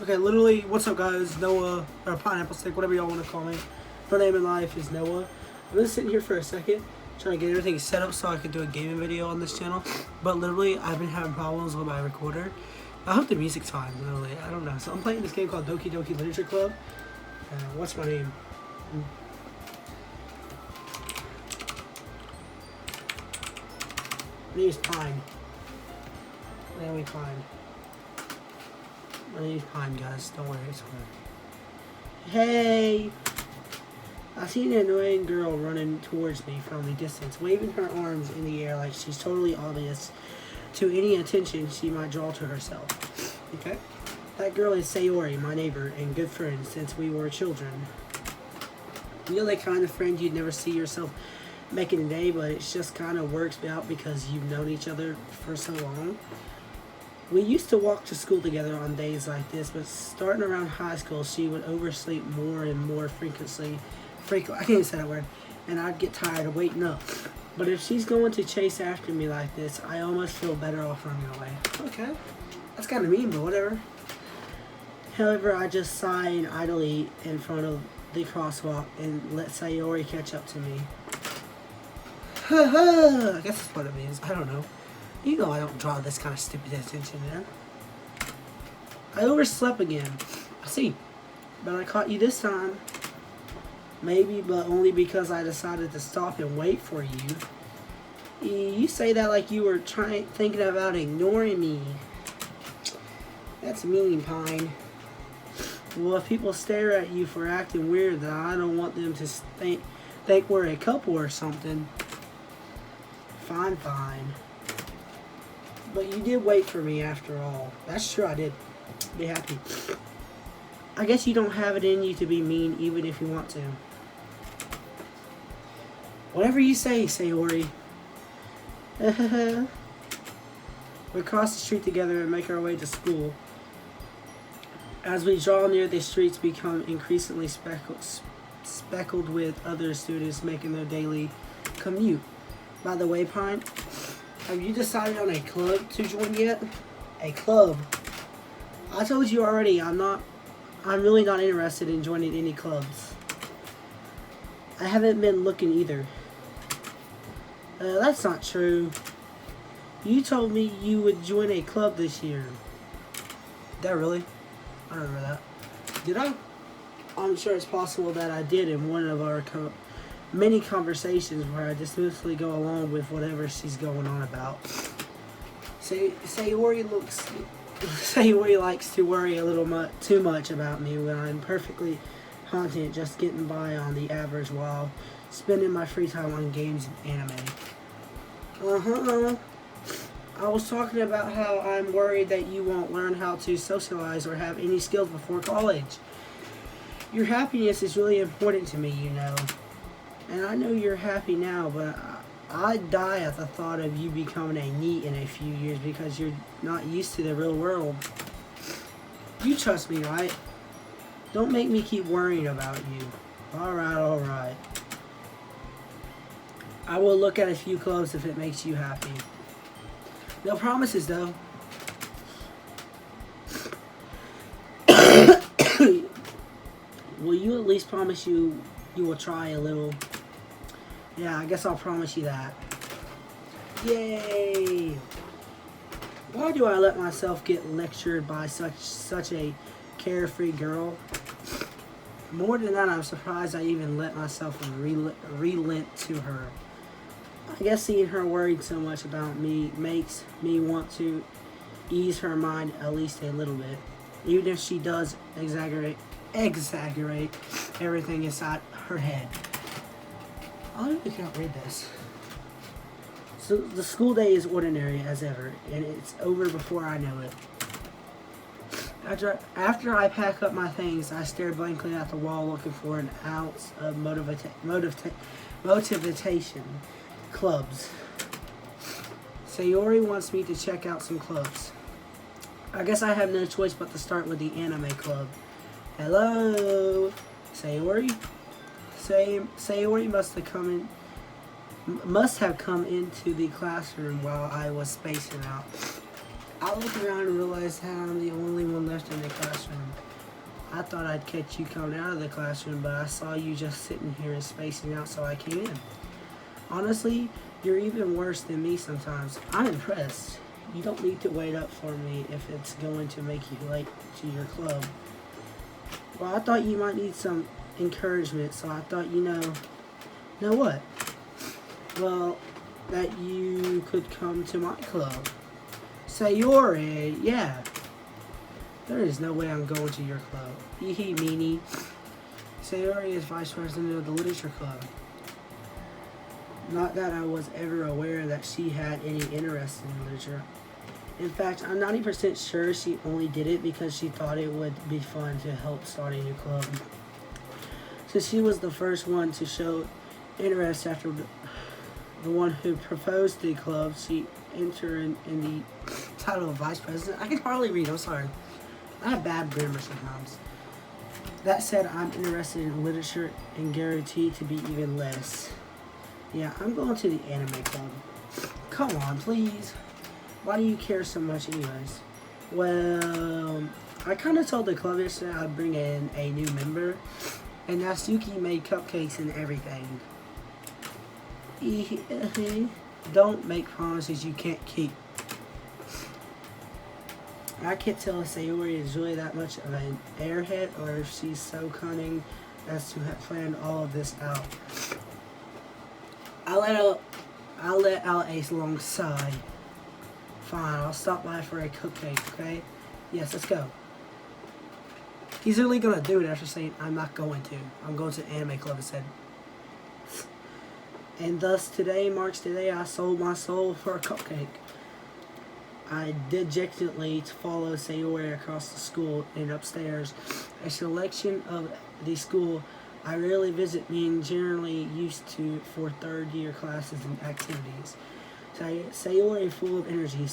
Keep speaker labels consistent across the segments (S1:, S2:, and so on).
S1: Okay, literally, what's up guys? Noah, or Pineapple Stick, whatever y'all want to call me. My name in life is Noah. I'm just sitting here for a second, trying to get everything set up so I could do a gaming video on this channel. But literally, I've been having problems with my recorder. I hope the music's fine, literally. I don't know. So I'm playing this game called Doki Doki Literature Club. What's my name? My name is Pine. My name is Pine. My name's Pine, guys. Don't worry, it's fine. Hey! I see an annoying girl running towards me from the distance, waving her arms in the air like she's totally oblivious to any attention she might draw to herself. Okay? That girl is Sayori, my neighbor and good friend since we were children. You know, the kind of friend you'd never see yourself making a day, but it just kind of works out because you've known each other for so long. We used to walk to school together on days like this, but starting around high school, she would oversleep more and more frequently. I can't even say that word. And I'd get tired of waiting up. But if she's going to chase after me like this, I almost feel better off running away. Okay. That's kind of mean, but whatever. However, I just sigh idly in front of the crosswalk and let Sayori catch up to me. I guess that's what it means. I don't know. You know I don't draw this kind of stupid attention, man. I overslept again. I see. But I caught you this time. Maybe, but only because I decided to stop and wait for you. You say that like you were thinking about ignoring me. That's mean, Pine. Well, if people stare at you for acting weird, then I don't want them to think we're a couple or something. Fine, fine. But you did wait for me after all. That's true, I did. Be happy. I guess you don't have it in you to be mean even if you want to. Whatever you say, Sayori. We cross the street together and make our way to school. As we draw near, the streets become increasingly speckled with other students making their daily commute. By the way, Pine, have you decided on a club to join yet? A club? I told you already, I'm really not interested in joining any clubs. I haven't been looking either. That's not true. You told me you would join a club this year. Did that really? I don't remember that. Did I? I'm sure it's possible that I did in one of our many conversations where I just smoothly go along with whatever she's going on about. Sayori likes to worry a little too much about me when I'm perfectly content just getting by on the average while spending my free time on games and anime. I was talking about how I'm worried that you won't learn how to socialize or have any skills before college. Your happiness is really important to me, you know. And I know you're happy now, but I'd die at the thought of you becoming a NEET in a few years because you're not used to the real world. You trust me, right? Don't make me keep worrying about you. Alright, alright. I will look at a few clubs if it makes you happy. No promises, though. Will you at least promise you will try a little? Yeah, I guess I'll promise you that. Yay! Why do I let myself get lectured by such a carefree girl? More than that, I'm surprised I even let myself relent to her. I guess seeing her worried so much about me makes me want to ease her mind at least a little bit. Even if she does exaggerate everything inside her head. I really can't read this. So the school day is ordinary as ever, and it's over before I know it. After I pack up my things, I stare blankly at the wall looking for an ounce of motivation. Clubs. Sayori wants me to check out some clubs. I guess I have no choice but to start with the anime club. Hello? Sayori? Sayori must have come into the classroom while I was spacing out. I look around and realize that I'm the only one left in the classroom. thought I'd catch you coming out of the classroom, but I saw you just sitting here and spacing out, so I came in. Honestly, you're even worse than me sometimes. I'm impressed. You don't need to wait up for me if it's going to make you late to your club. Well, I thought you might need some encouragement, so I thought, know what? Well, that you could come to my club. Sayori, yeah. There is no way I'm going to your club. Hee meanie. Sayori is vice president of the literature club. Not that I was ever aware that she had any interest in literature. In fact, I'm 90% sure she only did it because she thought it would be fun to help start a new club. Since she was the first one to show interest after the one who proposed the club, she entered in the title of vice president. I can hardly read, I'm sorry. I have bad grammar sometimes. That said, I'm interested in literature and guaranteed to be even less. Yeah, I'm going to the anime club. Come on, please. Why do you care so much anyways? Well, I kind of told the club yesterday I'd bring in a new member, and Natsuki made cupcakes and everything. Don't make promises you can't keep. I can't tell if Sayori is really that much of an airhead or if she's so cunning as to have planned all of this out. I'll let out a long sigh. Fine, I'll stop by for a cupcake, okay? Yes, let's go. He's really gonna do it after saying, I'm not going to. I'm going to the anime club instead. And thus today marks the day I sold my soul for a cupcake. I dejectedly followed Sayori across the school and upstairs. A selection of the school I rarely visit, being generally used to for third-year classes and activities. Sayori, full of energy,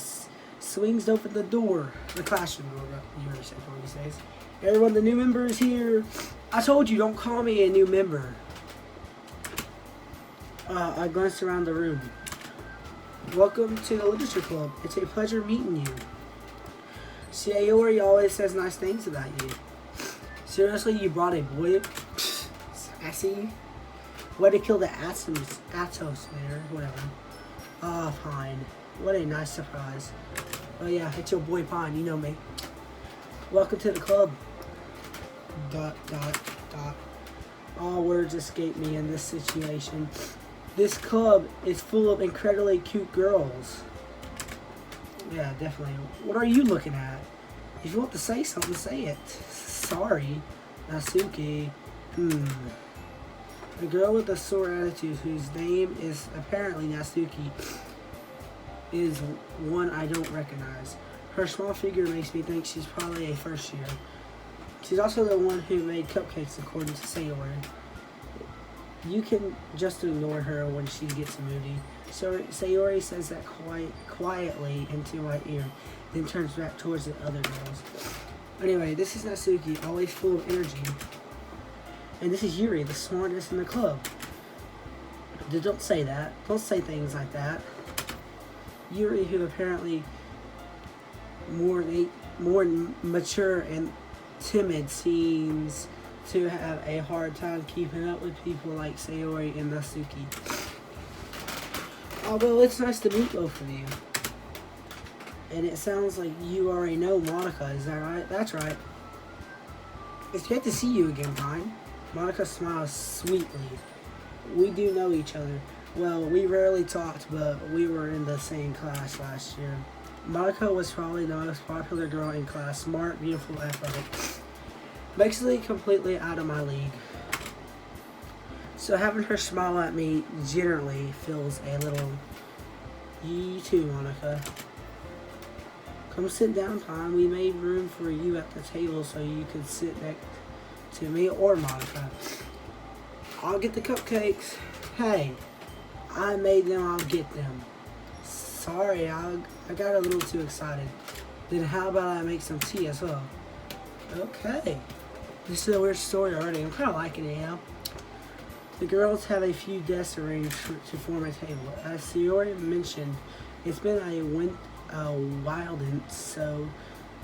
S1: swings open the door. The classroom door, you understand what he says. Everyone, the new member is here. I told you, don't call me a new member. I glanced around the room. Welcome to the literature club. It's a pleasure meeting you. Sayori always says nice things about you. Seriously, you brought a boy? Sassy? Way to kill the Atos there, whatever. Ah, fine. What a nice surprise. Oh yeah, it's your boy Pine, you know me. Welcome to the club. ... All words escape me in this situation. This club is full of incredibly cute girls. Yeah, definitely. What are you looking at? If you want to say something, say it. Sorry, Natsuki. The girl with the sore attitude, whose name is apparently Natsuki, is one I don't recognize. Her small figure makes me think she's probably a first year. She's also the one who made cupcakes, according to Sayori. You can just ignore her when she gets moody. So Sayori says that quietly into my ear, then turns back towards the other girls. Anyway, this is Natsuki, always full of energy. And this is Yuri, the smartest in the club. Don't say that. Don't say things like that. Yuri, who apparently more mature and timid, seems to have a hard time keeping up with people like Sayori and Natsuki. Although it's nice to meet both of you. And it sounds like you already know Monika, is that right? That's right. It's great to see you again, Pine. Monika smiles sweetly. We do know each other. Well, we rarely talked, but we were in the same class last year. Monika was probably the most popular girl in class. Smart, beautiful, athletic. Basically completely out of my league. So having her smile at me generally feels a little... You too, Monika. Come sit down, Pine. We made room for you at the table so you could sit next to me or Monika. I'll get the cupcakes. Hey, I made them, I'll get them. Sorry, I got a little too excited. Then how about I make some tea as well? Okay. This is a weird story already. I'm kind of liking it now. The girls have a few desks arranged to form a table. As Sayori mentioned, it's been a while, and so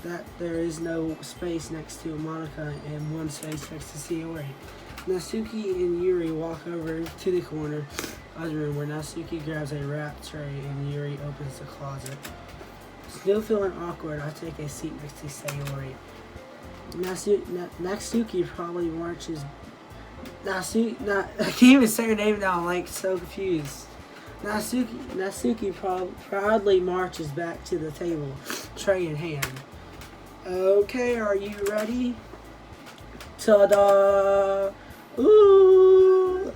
S1: that there is no space next to Monika and one space next to Sayori. Natsuki and Yuri walk over to the corner of the room where Natsuki grabs a wrap tray and Yuri opens the closet. Still feeling awkward, I take a seat next to Sayori. Natsuki probably marches. I can't even say her name now, I'm like so confused. Natsuki proudly marches back to the table, tray in hand. Okay, are you ready? Ta-da! Ooh!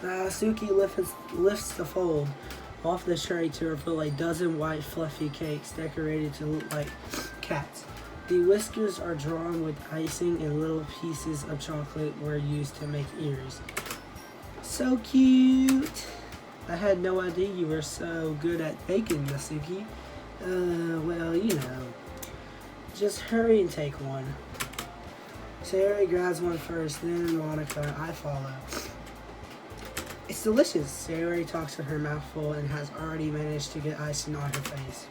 S1: Natsuki lifts the fold off the tray to reveal a dozen white fluffy cakes decorated to look like cats. The whiskers are drawn with icing and little pieces of chocolate were used to make ears. So cute! I had no idea you were so good at baking, Natsuki. Well, you know. Just hurry and take one. Sayori grabs one first, then Monika. I follow. It's delicious. Sayori talks with her mouth full and has already managed to get icing on her face.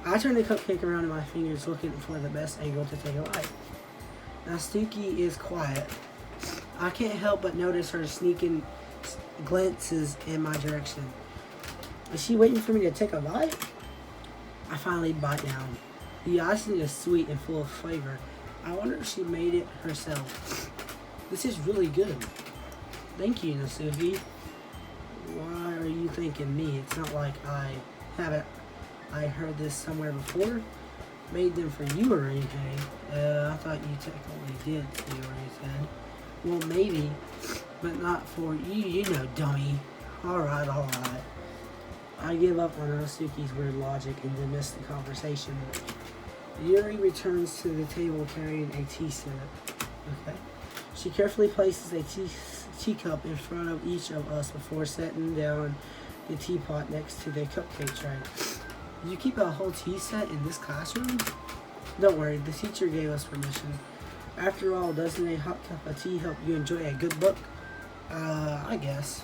S1: I turn the cupcake around in my fingers, looking for the best angle to take a bite. Natsuki is quiet. I can't help but notice her sneaking glances in my direction. Is she waiting for me to take a bite? I finally bite down. The icing is sweet and full of flavor. I wonder if she made it herself. This is really good. Thank you, Natsuki. Why are you thanking me? It's not like I heard this somewhere before. Made them for you or anything. I thought you technically did, Sayori said. Well, maybe, but not for you, you know, dummy. Alright. I give up on Natsuki's weird logic and dismiss the conversation. Yuri returns to the table carrying a tea set. Okay. She carefully places a teacup in front of each of us before setting down the teapot next to the cupcake tray. Did you keep a whole tea set in this classroom? Don't worry, the teacher gave us permission. After all, doesn't a hot cup of tea help you enjoy a good book? I guess.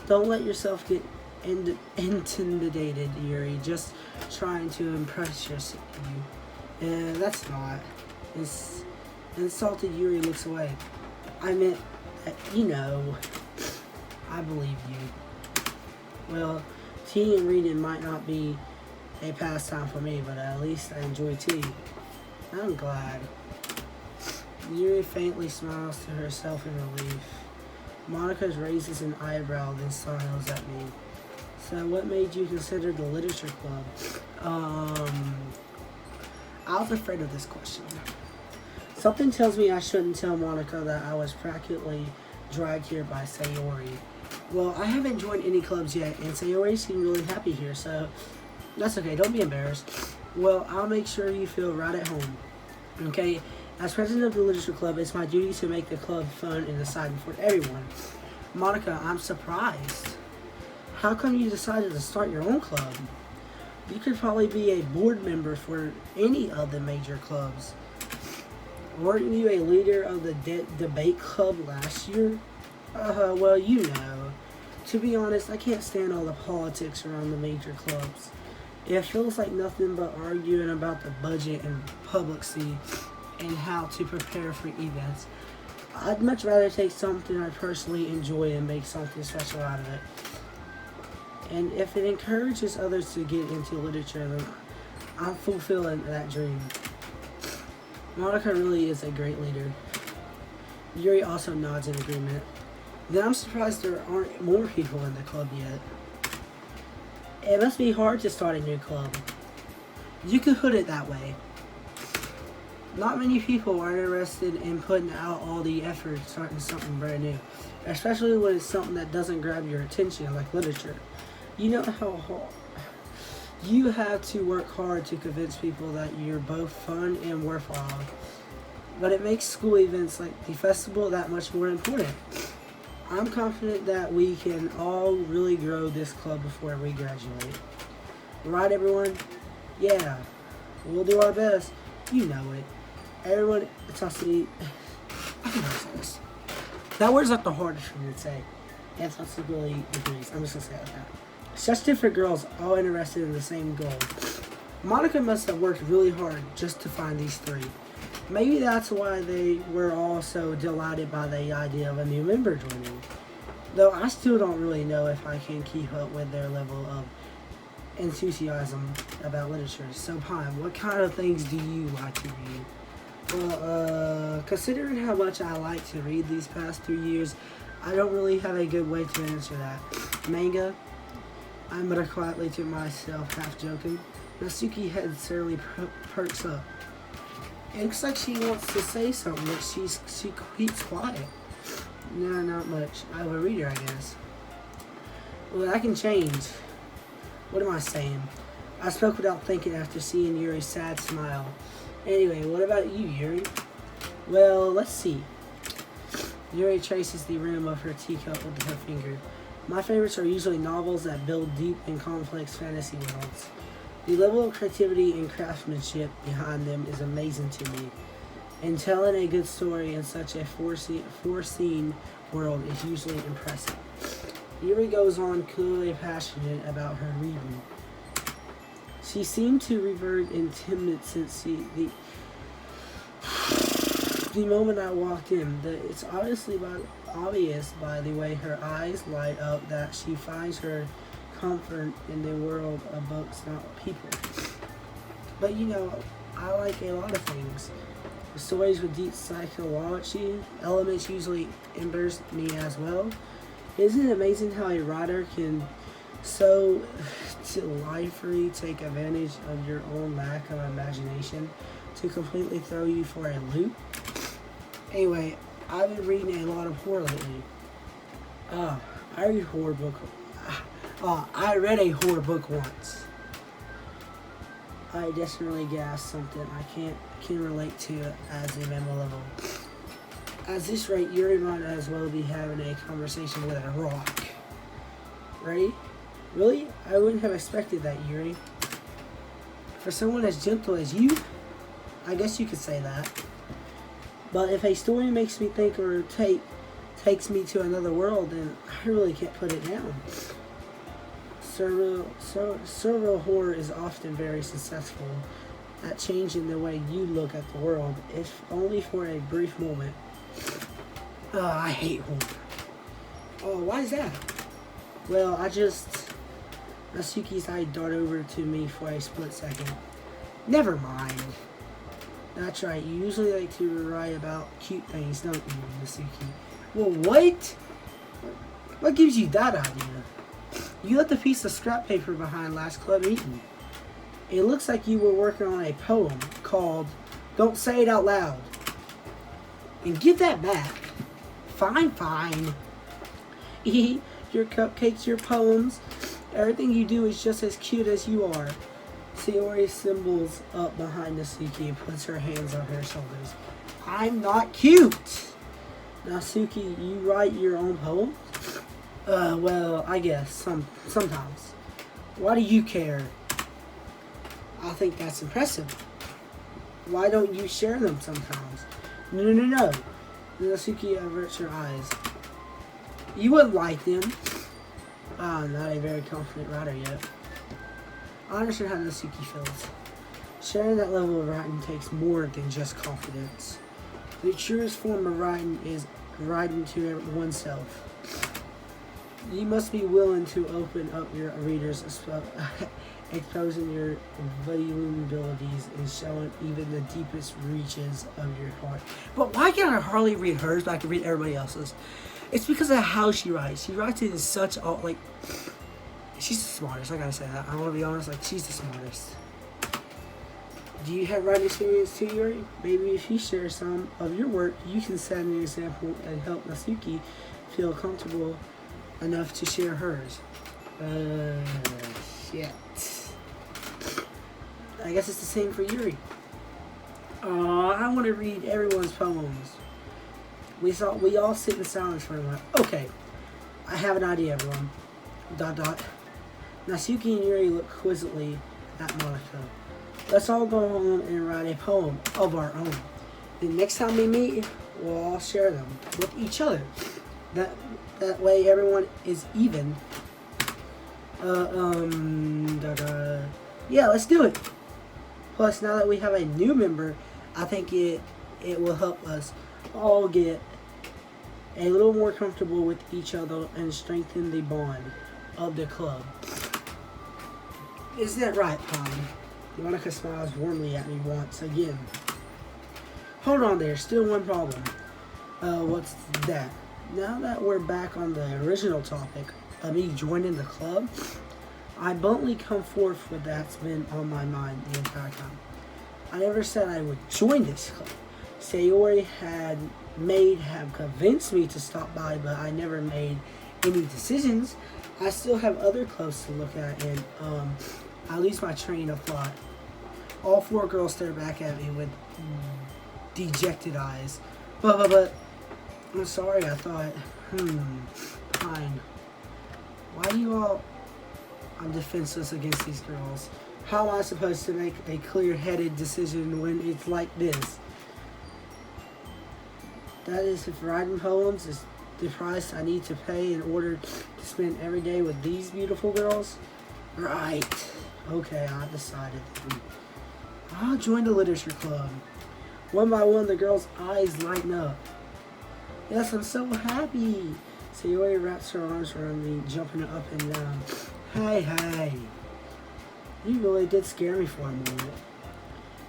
S1: Don't let yourself get intimidated, Yuri. Just trying to impress you. That's not. Insulted Yuri looks away. I meant, you know, I believe you. Well, tea and reading might not be a pastime for me, but at least I enjoy tea. I'm glad. Yuri faintly smiles to herself in relief. Monika raises an eyebrow, then smiles at me. So what made you consider the literature club? I was afraid of this question. Something tells me I shouldn't tell Monika that I was practically dragged here by Sayori. Well, I haven't joined any clubs yet, and Sayori seemed really happy here, so that's okay. Don't be embarrassed. Well, I'll make sure you feel right at home. Okay? As president of the literature club, it's my duty to make the club fun and exciting for everyone. Monika, I'm surprised. How come you decided to start your own club? You could probably be a board member for any of the major clubs. Weren't you a leader of the debate club last year? Well, you know. To be honest, I can't stand all the politics around the major clubs. It feels like nothing but arguing about the budget and publicity and how to prepare for events. I'd much rather take something I personally enjoy and make something special out of it. And if it encourages others to get into literature, then I'm fulfilling that dream. Monika really is a great leader. Yuri also nods in agreement. Then I'm surprised there aren't more people in the club yet. It must be hard to start a new club. You could put it that way. Not many people are interested in putting out all the effort starting something brand new, especially when it's something that doesn't grab your attention like literature. You know how hard you have to work hard to convince people that you're both fun and worthwhile. But it makes school events like the festival that much more important. I'm confident that we can all really grow this club before we graduate. Right, everyone? Yeah, we'll do our best. You know it. Everyone, it's us to eat. I can say this. That word's not the hardest for me to say. It's us to really agrees. I'm just gonna say it like that. Such different girls, all interested in the same goal. Monika must have worked really hard just to find these three. Maybe that's why they were all so delighted by the idea of a new member joining. Though I still don't really know if I can keep up with their level of enthusiasm about literature. So, Pine, what kind of things do you like to read? Well, considering how much I like to read these past 3 years, I don't really have a good way to answer that. Manga? I mutter quietly to myself, half joking. Natsuki head certainly perks up. It looks like she wants to say something, but she keeps quiet. No, not much. I have a reader, I guess. Well, that can change. What am I saying? I spoke without thinking after seeing Yuri's sad smile. Anyway, what about you, Yuri? Well, let's see. Yuri traces the rim of her teacup with her finger. My favorites are usually novels that build deep and complex fantasy worlds. The level of creativity and craftsmanship behind them is amazing to me. And telling a good story in such a foreseen world is usually impressive. Yuri goes on, clearly passionate about her reading. She seemed to revert in timid since the moment I walked in. It's obvious by the way her eyes light up that she finds her comfort in the world of books, not people. But you know, I like a lot of things. The stories with deep psychology elements usually interest me as well. Isn't it amazing how a writer can so delightfully take advantage of your own lack of imagination to completely throw you for a loop? Anyway, I've been reading a lot of horror lately. I read horror book. I read a horror book once. I definitely gasped something I can relate to as a memo level. At this rate, Yuri might as well be having a conversation with a rock. Ready? Really? I wouldn't have expected that, Yuri. For someone as gentle as you, I guess you could say that. But if a story makes me think or takes me to another world, then I really can't put it down. Surreal horror is often very successful at changing the way you look at the world, if only for a brief moment. I hate horror. Oh, why is that? Well, Natsuki's eye darted over to me for a split second. Never mind. That's right, you usually like to write about cute things, don't you, Natsuki? Well, what? What gives you that idea? You left a piece of scrap paper behind last club meeting. It looks like you were working on a poem called Don't Say It Out Loud. And give that back. Fine. Your cupcakes, your poems, everything you do is just as cute as you are. Sayori symbols up behind Natsuki and puts her hands on her shoulders. I'm not cute! Natsuki, you write your own poems? Well, I guess, sometimes. Why do you care? I think that's impressive. Why don't you share them sometimes? No. Natsuki averts her eyes. You wouldn't like them. I'm not a very confident writer yet. I understand how Natsuki feels. Sharing that level of writing takes more than just confidence. The truest form of writing is writing to oneself. You must be willing to open up your readers, exposing your vulnerabilities and showing even the deepest reaches of your heart. But why can't I hardly read hers, but I can read everybody else's? It's because of how she writes. She writes it in such she's the smartest, I gotta say that. I wanna be honest, she's the smartest. Do you have writing experience too, Yuri? Maybe if you share some of your work, you can set an example and help Natsuki feel comfortable enough to share hers. Shit. I guess it's the same for Yuri. I want to read everyone's poems. We all sit in silence for a moment. Okay, I have an idea, everyone. ... Natsuki and Yuri look quizzically at Monika. Let's all go home and write a poem of our own. The next time we meet, we'll all share them with each other. That way everyone is even. Yeah, let's do it. Plus, now that we have a new member, I think it will help us all get a little more comfortable with each other and strengthen the bond of the club. Isn't that right, Pine? Monika smiles warmly at me once again. Hold on there, still one problem. What's that? Now that we're back on the original topic of me joining the club, I bluntly come forth with that's been on my mind the entire time. I never said I would join this club. Sayori have convinced me to stop by, but I never made any decisions. I still have other clubs to look at, and I lose my train of thought. All four girls stare back at me with dejected eyes. But I'm sorry, I thought, fine. Why do you all... I'm defenseless against these girls. How am I supposed to make a clear-headed decision when it's like this? That is, if writing poems is the price I need to pay in order to spend every day with these beautiful girls? Right. Okay, I decided. I'll join the literature club. One by one, the girls' eyes lighten up. Yes, I'm so happy. Sayori wraps her arms around me, jumping up and down. Hey. You really did scare me for a moment.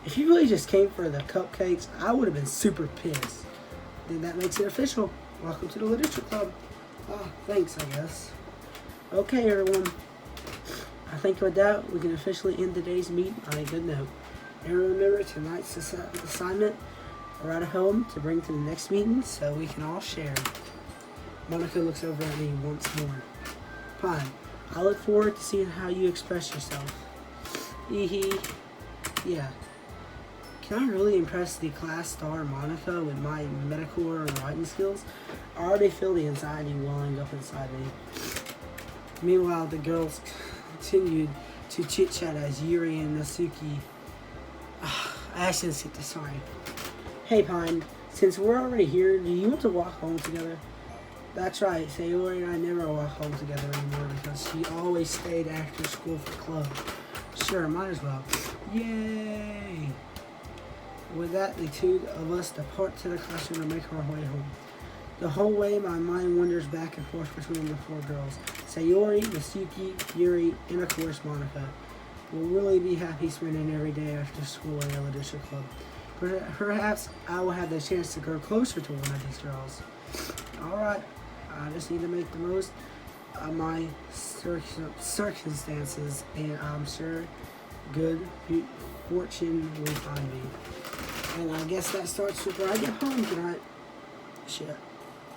S1: If you really just came for the cupcakes, I would have been super pissed. Then that makes it official. Welcome to the literature club. Oh, thanks, I guess. Okay, everyone. I think with that, we can officially end today's meeting on a good note. And remember tonight's assignment, write a poem to bring to the next meeting so we can all share. Monika looks over at me once more. Fine. I look forward to seeing how you express yourself. Yeah. Can I really impress the class star Monika with my medical or writing skills? I already feel the anxiety welling up inside me. Meanwhile, the girls continued to chit-chat as Yuri and Natsuki... I actually skipped this, sorry. Hey, Pine, since we're already here, do you want to walk home together? That's right, Sayori and I never walk home together anymore because she always stayed after school for club. Sure, might as well. Yay! With that, the two of us depart to the classroom and make our way home. The whole way, my mind wanders back and forth between the four girls. Sayori, Natsuki, Yuri, and of course Monika. We'll really be happy spending every day after school in a literature club. Perhaps I will have the chance to grow closer to one of these girls. Alright, I just need to make the most of my circumstances, and I'm sure good fortune will find me. And I guess that starts with when I get home tonight. Shit.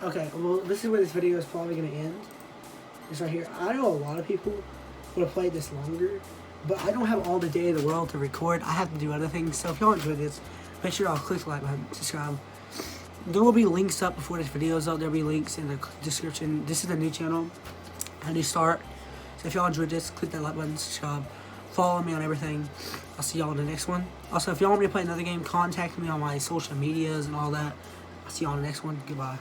S1: Okay, well, this is where this video is probably going to end. It's right here. I know a lot of people would have played this longer, but I don't have all the day in the world to record. I have to do other things. So if y'all enjoyed this, make sure y'all click the like button, subscribe. There will be links up before this video is up. There will be links in the description. This is a new channel, a new start. So if y'all enjoyed this, click that like button, subscribe. Follow me on everything. I'll see y'all in the next one. Also, if y'all want me to play another game, contact me on my social medias and all that. I'll see y'all in the next one. Goodbye.